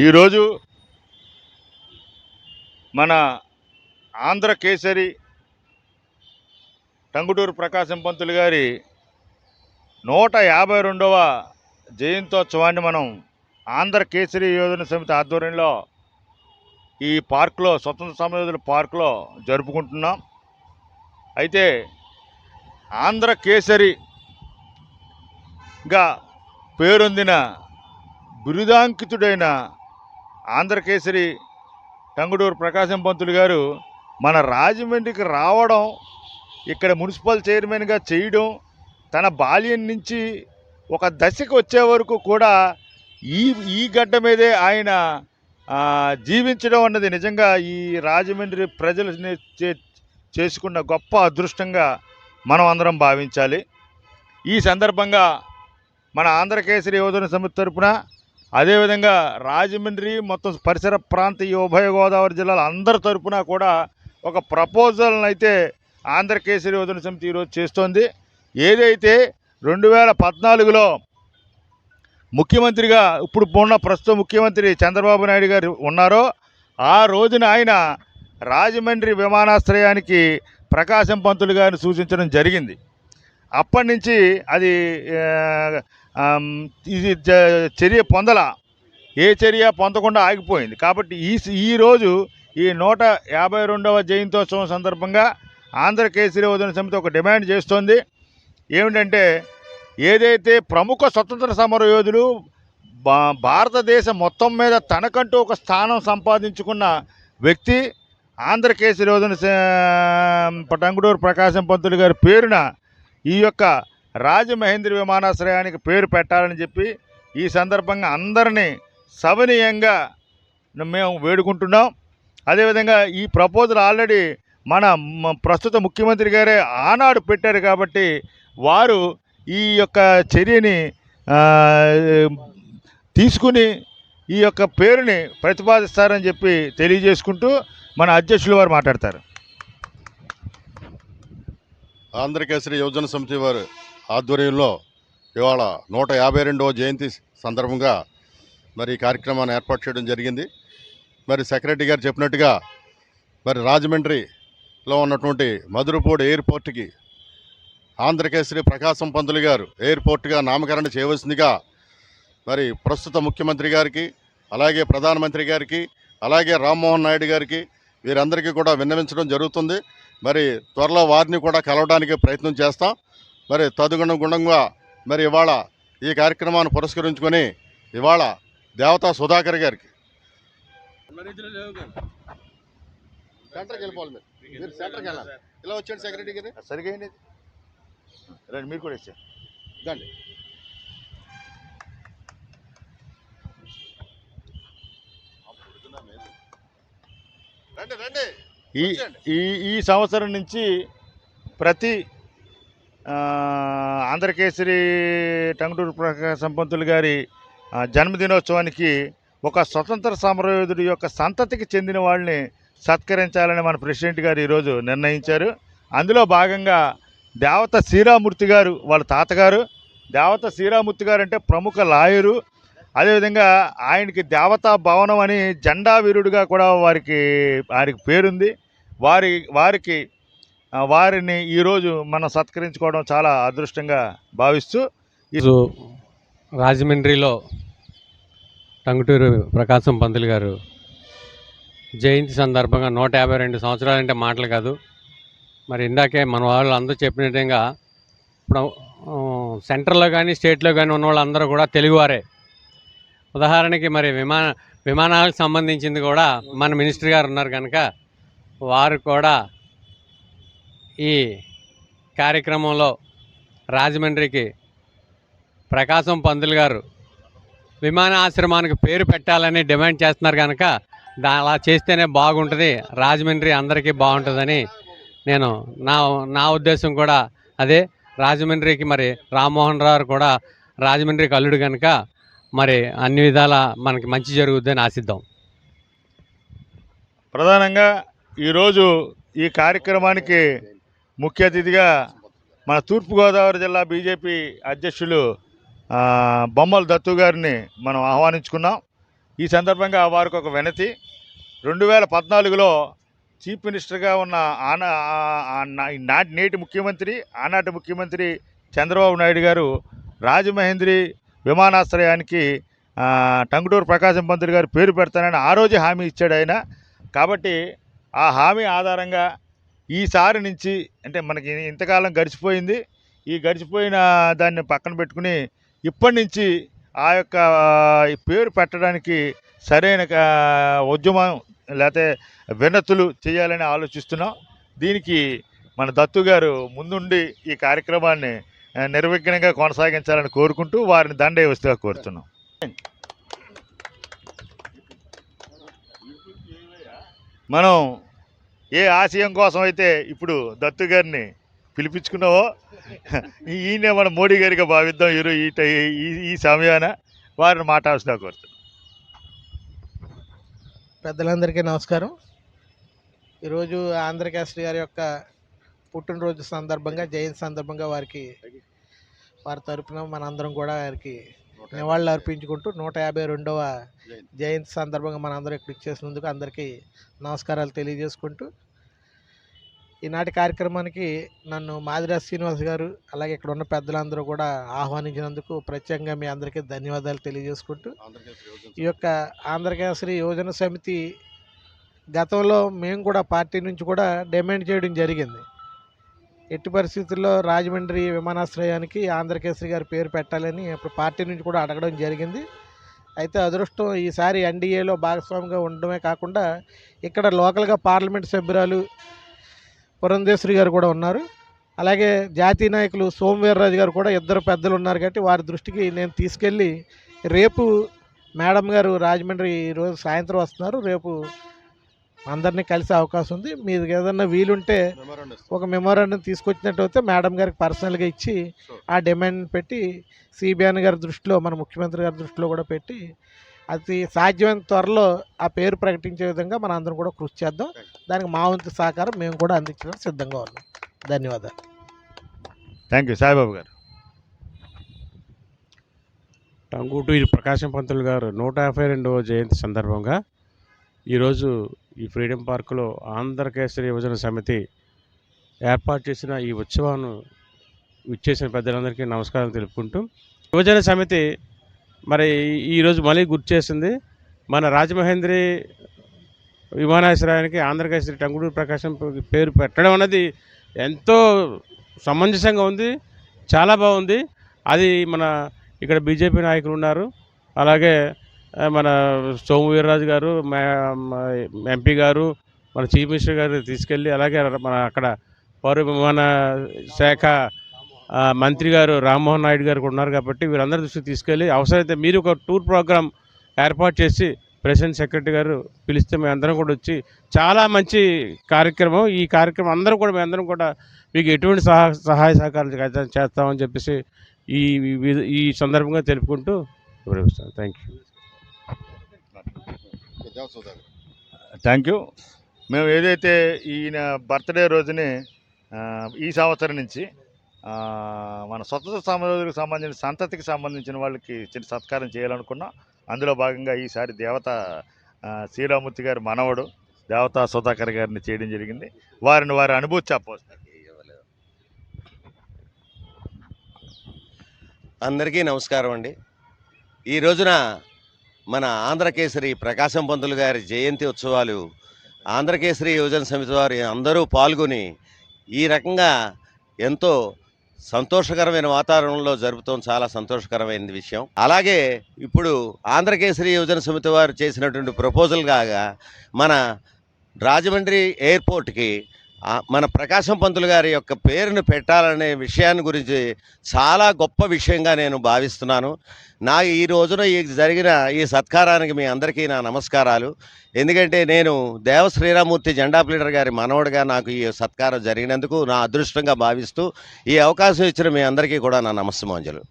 ఈరోజు మన ఆంధ్ర కేసరి టంగుటూరు ప్రకాశం పంతులు గారి 152వ జయంతోత్సవాన్ని మనం ఆంధ్ర కేసరి యోజన సమితి ఆధ్వర్యంలో ఈ పార్కులో, స్వతంత్ర సమరయోధుల పార్కులో జరుపుకుంటున్నాం. అయితే ఆంధ్ర కేసరిగా పేరొందిన బిరుదాంకితుడైన ఆంధ్ర కేసరి టంగుటూరు ప్రకాశం పంతులు గారు మన రాజమండ్రికి రావడం, ఇక్కడ మున్సిపల్ చైర్మన్గా చేయడం, తన బాల్యం నుంచి ఒక దశకు వచ్చే వరకు కూడా ఈ ఈ గడ్డ మీదే ఆయన జీవించడం అన్నది నిజంగా ఈ రాజమండ్రి ప్రజలు చేసుకున్న గొప్ప అదృష్టంగా మనం అందరం భావించాలి. ఈ సందర్భంగా మన ఆంధ్రకేసరి యువజన సమితి తరపున, అదేవిధంగా రాజమండ్రి మొత్తం పరిసర ప్రాంతీయ ఉభయ గోదావరి జిల్లాల అందరి తరపున కూడా ఒక ప్రపోజల్ని అయితే ఆంధ్రకేసరి యువజన సమితి ఈరోజు చేస్తోంది. ఏదైతే 2014లో ముఖ్యమంత్రిగా ఇప్పుడు ఉన్న ప్రస్తుత ముఖ్యమంత్రి చంద్రబాబు నాయుడు గారు ఉన్నారో, ఆ రోజున ఆయన రాజమండ్రి విమానాశ్రయానికి ప్రకాశం పంతులు గారిని సూచించడం జరిగింది. అప్పటి నుంచి అది ఇది చర్య ఏ చర్య పొందకుండా ఆగిపోయింది. కాబట్టి ఈరోజు ఈ 152వ జయంతోత్సవం సందర్భంగా ఆంధ్రకేసరి యువజన సమితి ఒక డిమాండ్ చేస్తోంది. ఏమిటంటే, ఏదైతే ప్రముఖ స్వతంత్ర సమరయోధులు భారతదేశం మొత్తం మీద తనకంటూ ఒక స్థానం సంపాదించుకున్న వ్యక్తి ఆంధ్రకేసరి యువజన టంగుటూరు ప్రకాశం పంతులు గారి పేరున ఈ యొక్క రాజమహేంద్ర విమానాశ్రయానికి పేరు పెట్టాలని చెప్పి ఈ సందర్భంగా అందరినీ సవినీయంగా మేము వేడుకుంటున్నాం. అదేవిధంగా ఈ ప్రపోజల్ ఆల్రెడీ మన ప్రస్తుత ముఖ్యమంత్రి గారే ఆనాడు పెట్టారు. కాబట్టి వారు ఈ యొక్క చర్యని తీసుకుని ఈ యొక్క పేరుని ప్రతిపాదిస్తారని చెప్పి తెలియజేసుకుంటూ మన అధ్యక్షులు వారు మాట్లాడతారు. ఆంధ్రకేసరి యువజన సమితి వారి ఆధ్వర్యంలో ఇవాళ 152వ జయంతి సందర్భంగా మరి ఈ కార్యక్రమాన్ని ఏర్పాటు చేయడం జరిగింది. మరి సెక్రటరీ గారు చెప్పినట్టుగా మరి రాజమండ్రిలో ఉన్నటువంటి మధురపూడి ఎయిర్పోర్ట్కి ఆంధ్రకేసరి ప్రకాశం పంతులు గారు ఎయిర్పోర్ట్గా నామకరణ చేయవలసిందిగా మరి ప్రస్తుత ముఖ్యమంత్రి గారికి, అలాగే ప్రధానమంత్రి గారికి, అలాగే రామ్మోహన్ నాయుడు గారికి, వీరందరికీ కూడా విన్నవించడం జరుగుతుంది. మరి త్వరలో వారిని కూడా కలవడానికి ప్రయత్నం చేస్తాం. మరి తదనుగుణంగా మరి ఇవాళ ఈ కార్యక్రమాన్ని పురస్కరించుకొని ఇవాళ దేవతా సుధాకర్ గారికి సెంటర్కి వెళ్ళిపోవాలి. మీరు సెంటర్కి వెళ్ళాలి. ఇలా వచ్చాడు సెక్రటరీ గారు, సరిగ్గా రండి, మీరు కూడా ఇచ్చారు. రండి. రండి రండి. ఈ సంవత్సరం నుంచి ప్రతి ఆంధ్రకేసరి టంగుటూరు ప్రకాశం పంతులు గారి జన్మదినోత్సవానికి ఒక స్వతంత్ర సమరయోధుడి యొక్క సంతతికి చెందిన వాళ్ళని సత్కరించాలని మన ప్రెసిడెంట్ గారు ఈరోజు నిర్ణయించారు. అందులో భాగంగా దేవత శ్రీరామూర్తి గారు, వాళ్ళ తాతగారు దేవత శ్రీరామూర్తి గారు అంటే ప్రముఖ లాయరు. అదేవిధంగా ఆయనకి దేవతా భవనం అని జెండా వీరుడిగా కూడా వారికి పేరుంది. వారిని ఈరోజు మనం సత్కరించుకోవడం చాలా అదృష్టంగా భావిస్తూ ఈరోజు రాజమండ్రిలో టంగుటూరు ప్రకాశం పంతులు గారు జయంతి సందర్భంగా 152 సంవత్సరాలంటే మాటలు కాదు. మరి ఇందాకే మన వాళ్ళు అందరూ చెప్పినట్టుగా ఇప్పుడు సెంటర్లో కానీ స్టేట్లో కానీ ఉన్న వాళ్ళందరూ కూడా తెలుగువారే. ఉదాహరణకి మరి విమానాలకు సంబంధించింది కూడా మన మినిస్టర్ గారు ఉన్నారు కనుక వారు కూడా ఈ కార్యక్రమంలో రాజమండ్రికి ప్రకాశం పంతులు గారు విమానాశ్రమానికి పేరు పెట్టాలని డిమాండ్ చేస్తున్నారు కనుక అలా చేస్తేనే బాగుంటుంది, రాజమండ్రి అందరికీ బాగుంటుందని నేను నా ఉద్దేశం కూడా అదే. రాజమండ్రికి మరి రామ్మోహన్ రావు కూడా రాజమండ్రికి అల్లుడు కనుక మరి అన్ని విధాల మనకి మంచి జరుగుద్దని ఆశిద్దాం. ప్రధానంగా ఈరోజు ఈ కార్యక్రమానికి ముఖ్య అతిథిగా మన తూర్పుగోదావరి జిల్లా బీజేపీ అధ్యక్షులు బొమ్మల దత్తు గారిని మనం ఆహ్వానించుకున్నాం. ఈ సందర్భంగా వారికి ఒక వినతి. 2014లో చీఫ్ మినిస్టర్గా ఉన్న నేటి ముఖ్యమంత్రి, ఆనాటి ముఖ్యమంత్రి చంద్రబాబు నాయుడు గారు రాజమహేంద్రి విమానాశ్రయానికి టంగుటూరు ప్రకాశం పంతులు గారు పేరు పెడతానని ఆ రోజే హామీ ఇచ్చాడు ఆయన. కాబట్టి ఆ హామీ ఆధారంగా ఈసారి నుంచి, అంటే మనకి ఇంతకాలం గడిచిపోయింది, ఈ గడిచిపోయిన దాన్ని పక్కన పెట్టుకుని ఇప్పటి నుంచి ఆ యొక్క ఈ పేరు పెట్టడానికి సరైన ఉద్యమం లేకపోతే వినతులు చేయాలని ఆలోచిస్తున్నాం. దీనికి మన దత్తు గారు ముందుండి ఈ కార్యక్రమాన్ని నిర్విఘ్నంగా కొనసాగించాలని కోరుకుంటూ వారిని దండేవస్తుగా కోరుతున్నాం. మనం ఏ ఆశయం కోసం అయితే ఇప్పుడు దత్తు గారిని పిలిపించుకున్నావో ఈయన మన మోడీ గారిగా భావిద్దాం. ఈ సమయాన వారిని మాట్లాడాల్సిన కోరుతున్నాం. పెద్దలందరికీ నమస్కారం. ఈరోజు ఆంధ్రకేసరి గారి యొక్క పుట్టినరోజు సందర్భంగా, జయంతి సందర్భంగా వారి తరపున మనందరం కూడా వారికి నివాళులు అర్పించుకుంటూ 152వ జయంతి సందర్భంగా మనందరం ఇక్కడ ఇచ్చేసినందుకు అందరికీ నమస్కారాలు తెలియజేసుకుంటూ, ఈనాటి కార్యక్రమానికి నన్ను మాదిరాజ్ శ్రీనివాస్ గారు అలాగే ఇక్కడ ఉన్న పెద్దలందరూ కూడా ఆహ్వానించినందుకు ప్రత్యేకంగా మీ అందరికీ ధన్యవాదాలు తెలియజేసుకుంటూ, ఈ యొక్క ఆంధ్రకేసరి యువజన సమితి గతంలో మేము కూడా పార్టీ నుంచి కూడా డిమాండ్ చేయడం జరిగింది. ఎట్టి పరిస్థితుల్లో రాజమండ్రి విమానాశ్రయానికి ఆంధ్రకేసరి గారి పేరు పెట్టాలని అప్పుడు పార్టీ నుంచి కూడా అడగడం జరిగింది. అయితే అదృష్టం ఈసారి ఎన్డీఏలో భాగస్వామిగా ఉండడమే కాకుండా ఇక్కడ లోకల్గా పార్లమెంట్ సభ్యురాలు పురంధేశ్వరి గారు కూడా ఉన్నారు. అలాగే జాతీయ నాయకులు సోమవీర్రాజు గారు కూడా ఇద్దరు పెద్దలు ఉన్నారు. కాబట్టి వారి దృష్టికి నేను తీసుకెళ్ళి రేపు మేడం గారు రాజమండ్రి ఈరోజు సాయంత్రం వస్తున్నారు, రేపు అందరినీ కలిసే అవకాశం ఉంది. మీరు ఏదన్నా వీలుంటే ఒక మెమోరాండం తీసుకొచ్చినట్టు అయితే మేడం గారికి పర్సనల్గా ఇచ్చి ఆ డిమాండ్ పెట్టి సిబిఎన్ గారి దృష్టిలో, మన ముఖ్యమంత్రి గారి దృష్టిలో కూడా పెట్టి అది సాధ్యమైన త్వరలో ఆ పేరు ప్రకటించే విధంగా మన అందరం కూడా కృషి చేద్దాం. దానికి మా వంతు సహకారం మేము కూడా అందించడానికి సిద్ధంగా ఉన్నాం. ధన్యవాదాలు. Thank you. సాయిబాబు గారు. టంగుటూరి ప్రకాశం పంతులు గారు 152వ జయంతి సందర్భంగా ఈరోజు ఈ ఫ్రీడమ్ పార్కులో ఆంధ్రకేసరి యువజన సమితి ఏర్పాటు చేసిన ఈ ఉత్సవాన్ని ఇచ్చేసిన పెద్దలందరికీ నమస్కారం తెలుపుకుంటూ, యువజన సమితి మరి ఈరోజు మళ్ళీ గుర్తు చేసింది, మన రాజమహేంద్రి విమానాశ్రయానికి ఆంధ్రకేసరి టంగుటూరి ప్రకాశం పేరు పెట్టడం అనేది ఎంతో సమంజసంగా ఉంది, చాలా బాగుంది. అది మన ఇక్కడ బీజేపీ నాయకులు ఉన్నారు, అలాగే మన సోమవీర్రాజు గారు, ఎంపీ గారు, మన చీఫ్ మినిస్టర్ గారు తీసుకెళ్ళి, అలాగే మన అక్కడ పౌర విమాన శాఖ మంత్రి గారు రామ్మోహన్ నాయుడు గారు కూడా ఉన్నారు. కాబట్టి వీరందరి దృష్టికి తీసుకెళ్ళి అవసరమైతే మీరు ఒక టూర్ ప్రోగ్రాం ఏర్పాటు చేసి ప్రెసిడెంట్ సెక్రటరీ గారు పిలిస్తే మేము అందరం కూడా వచ్చి, చాలా మంచి కార్యక్రమం. ఈ కార్యక్రమం అందరం కూడా మేమందరం కూడా మీకు ఎటువంటి సహాయ సహకారాలు చేస్తామని చెప్పేసి ఈ సందర్భంగా తెలుపుకుంటూ వివరిస్తాను. Thank you. Thank you. మేము ఏదైతే ఈయన బర్త్డే రోజుని ఈ సంవత్సరం నుంచి మన స్వతంత్ర సమరులకు సంబంధించిన సంతతికి సంబంధించిన వాళ్ళకి చిన్న సత్కారం చేయాలనుకున్నాం. అందులో భాగంగా ఈసారి దేవత శ్రీరామూర్తి గారి మనవడు దేవతా సుధాకర్ గారిని చేయడం జరిగింది. వారి అనుభూతి చెప్పవచ్చు. అందరికీ నమస్కారం అండి. ఈ రోజున మన ఆంధ్రకేసరి ప్రకాశం పంతులు గారి జయంతి ఉత్సవాలు ఆంధ్రకేసరి యువజన సమితి వారు అందరూ పాల్గొని ఈ రకంగా ఎంతో సంతోషకరమైన వాతావరణంలో జరుపుతాం. చాలా సంతోషకరమైన విషయం. అలాగే ఇప్పుడు ఆంధ్రకేసరి యువజన సమితి వారు చేసినటువంటి ప్రపోజల్ కాగా మన రాజమండ్రి ఎయిర్పోర్ట్కి మన ప్రకాశం పంతులు గారి యొక్క పేరును పెట్టాలనే విషయాన్ని గురించి చాలా గొప్ప విషయంగా నేను భావిస్తున్నాను. ఈ రోజున జరిగిన ఈ సత్కారానికి మీ అందరికీ నా నమస్కారాలు. ఎందుకంటే నేను దేవ శ్రీరామూర్తి జెండా ప్లీడర్ గారి మనవడిగా నాకు ఈ సత్కారం జరిగినందుకు నా అదృష్టంగా భావిస్తూ ఈ అవకాశం ఇచ్చిన మీ అందరికీ కూడా నా నమస్సమాంజలు.